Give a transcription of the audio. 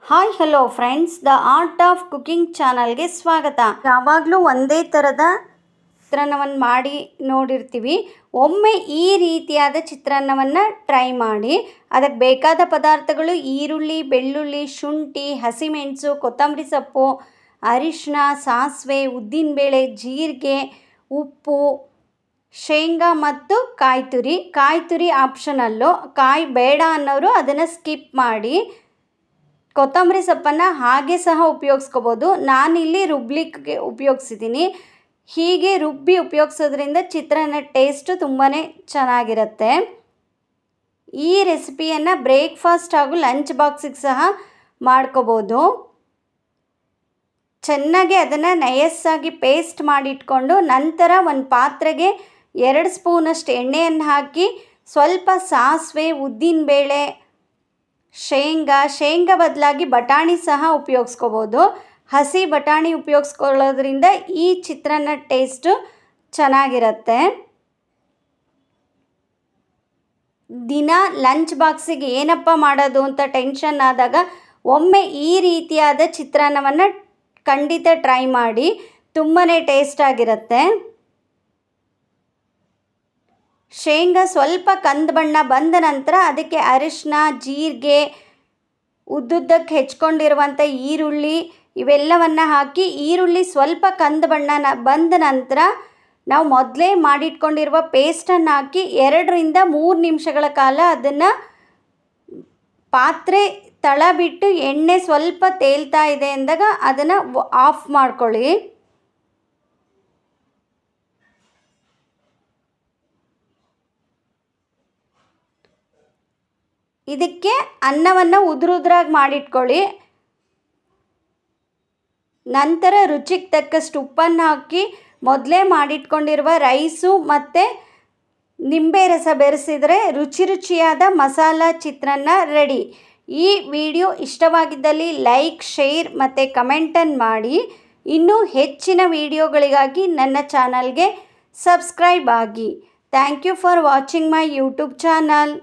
Hi hello friends, the art of cooking ಚಾನಲ್ಗೆ ಸ್ವಾಗತ. ಯಾವಾಗಲೂ ಒಂದೇ ಥರದ ಚಿತ್ರಾನ್ನವನ್ನು ಮಾಡಿ ನೋಡಿರ್ತೀವಿ. ಒಮ್ಮೆ ಈ ರೀತಿಯಾದ ಚಿತ್ರಾನ್ನವನ್ನು ಟ್ರೈ ಮಾಡಿ. ಅದಕ್ಕೆ ಬೇಕಾದ ಪದಾರ್ಥಗಳು ಈರುಳ್ಳಿ, ಬೆಳ್ಳುಳ್ಳಿ, ಶುಂಠಿ, ಹಸಿಮೆಣಸು, ಕೊತ್ತಂಬರಿ ಸೊಪ್ಪು, ಅರಿಶಿನ, ಸಾಸಿವೆ, ಉದ್ದಿನಬೇಳೆ, ಜೀರಿಗೆ, ಉಪ್ಪು, ಶೇಂಗಾ ಮತ್ತು ಕಾಯಿ ತುರಿ ಆಪ್ಷನಲ್ಲು. ಕಾಯಿ ಬೇಡ ಅನ್ನೋರು ಅದನ್ನು ಸ್ಕಿಪ್ ಮಾಡಿ. ಕೊತ್ತಂಬರಿ ಸೊಪ್ಪನ್ನು ಹಾಗೆ ಸಹ ಉಪಯೋಗಿಸ್ಕೋಬೋದು. ನಾನಿಲ್ಲಿ ರುಬ್ಲಿಕ್ಕೆ ಉಪಯೋಗಿಸಿದ್ದೀನಿ. ಹೀಗೆ ರುಬ್ಬಿ ಉಪಯೋಗಿಸೋದ್ರಿಂದ ಚಿತ್ರಾನ್ನ ಟೇಸ್ಟು ತುಂಬಾ ಚೆನ್ನಾಗಿರುತ್ತೆ. ಈ ರೆಸಿಪಿಯನ್ನು ಬ್ರೇಕ್ಫಾಸ್ಟ್ ಹಾಗೂ ಲಂಚ್ ಬಾಕ್ಸಿಗೆ ಸಹ ಮಾಡ್ಕೋಬೋದು. ಚೆನ್ನಾಗಿ ಅದನ್ನು ನಯಸ್ಸಾಗಿ ಪೇಸ್ಟ್ ಮಾಡಿಟ್ಕೊಂಡು ನಂತರ ಒಂದು ಪಾತ್ರೆಗೆ 2 ಸ್ಪೂನಷ್ಟು ಎಣ್ಣೆಯನ್ನು ಹಾಕಿ ಸ್ವಲ್ಪ ಸಾಸಿವೆ, ಉದ್ದಿನಬೇಳೆ, ಶೇಂಗಾ ಬದಲಾಗಿ ಬಟಾಣಿ ಸಹ ಉಪಯೋಗಿಸ್ಕೋಬೋದು. ಹಸಿ ಬಟಾಣಿ ಉಪಯೋಗಿಸ್ಕೊಳ್ಳೋದ್ರಿಂದ ಈ ಚಿತ್ರಾನ್ನ ಟೇಸ್ಟು ಚೆನ್ನಾಗಿರುತ್ತೆ. ದಿನ ಲಂಚ್ ಬಾಕ್ಸಿಗೆ ಏನಪ್ಪ ಮಾಡೋದು ಅಂತ ಟೆನ್ಷನ್ ಆದಾಗ ಒಮ್ಮೆ ಈ ರೀತಿಯಾದ ಚಿತ್ರಾನ್ನವನ್ನು ಖಂಡಿತ ಟ್ರೈ ಮಾಡಿ. ತುಂಬಾ ಟೇಸ್ಟಾಗಿರುತ್ತೆ. ಶೇಂಗಾ ಸ್ವಲ್ಪ ಕಂದು ಬಣ್ಣ ಬಂದ ನಂತರ ಅದಕ್ಕೆ ಅರಿಶಿನ, ಜೀರಿಗೆ, ಉದ್ದುದ್ದಕ್ಕೆ ಹೆಚ್ಕೊಂಡಿರುವಂಥ ಈರುಳ್ಳಿ ಇವೆಲ್ಲವನ್ನು ಹಾಕಿ ಈರುಳ್ಳಿ ಸ್ವಲ್ಪ ಕಂದು ಬಣ್ಣ ಬಂದ ನಂತರ ನಾವು ಮೊದಲೇ ಮಾಡಿಟ್ಕೊಂಡಿರುವ ಪೇಸ್ಟನ್ನು ಹಾಕಿ 2ರಿಂದ 3 ನಿಮಿಷಗಳ ಕಾಲ ಅದನ್ನು ಪಾತ್ರೆ ತಳ ಬಿಟ್ಟು ಎಣ್ಣೆ ಸ್ವಲ್ಪ ತೇಲ್ತಾ ಇದೆ ಅಂದಾಗ ಅದನ್ನು ಆಫ್ ಮಾಡ್ಕೊಳ್ಳಿ. ಇದಕ್ಕೆ ಅನ್ನವನ್ನು ಉದುರಾಗಿ ಮಾಡಿಟ್ಕೊಳ್ಳಿ. ನಂತರ ರುಚಿಗೆ ತಕ್ಕಷ್ಟು ಉಪ್ಪನ್ನು ಹಾಕಿ ಮೊದಲೇ ಮಾಡಿಟ್ಕೊಂಡಿರುವ ರೈಸು ಮತ್ತು ನಿಂಬೆ ರಸ ಬೆರೆಸಿದರೆ ರುಚಿಯಾದ ಮಸಾಲ ಚಿತ್ರಾನ್ನ ರೆಡಿ. ಈ ವಿಡಿಯೋ ಇಷ್ಟವಾಗಿದ್ದಲ್ಲಿ ಲೈಕ್, ಶೇರ್ ಮತ್ತು ಕಮೆಂಟನ್ನು ಮಾಡಿ. ಇನ್ನೂ ಹೆಚ್ಚಿನ ವಿಡಿಯೋಗಳಿಗಾಗಿ ನನ್ನ ಚಾನಲ್ಗೆ ಸಬ್ಸ್ಕ್ರೈಬ್ ಆಗಿ. Thank you for watching my YouTube channel.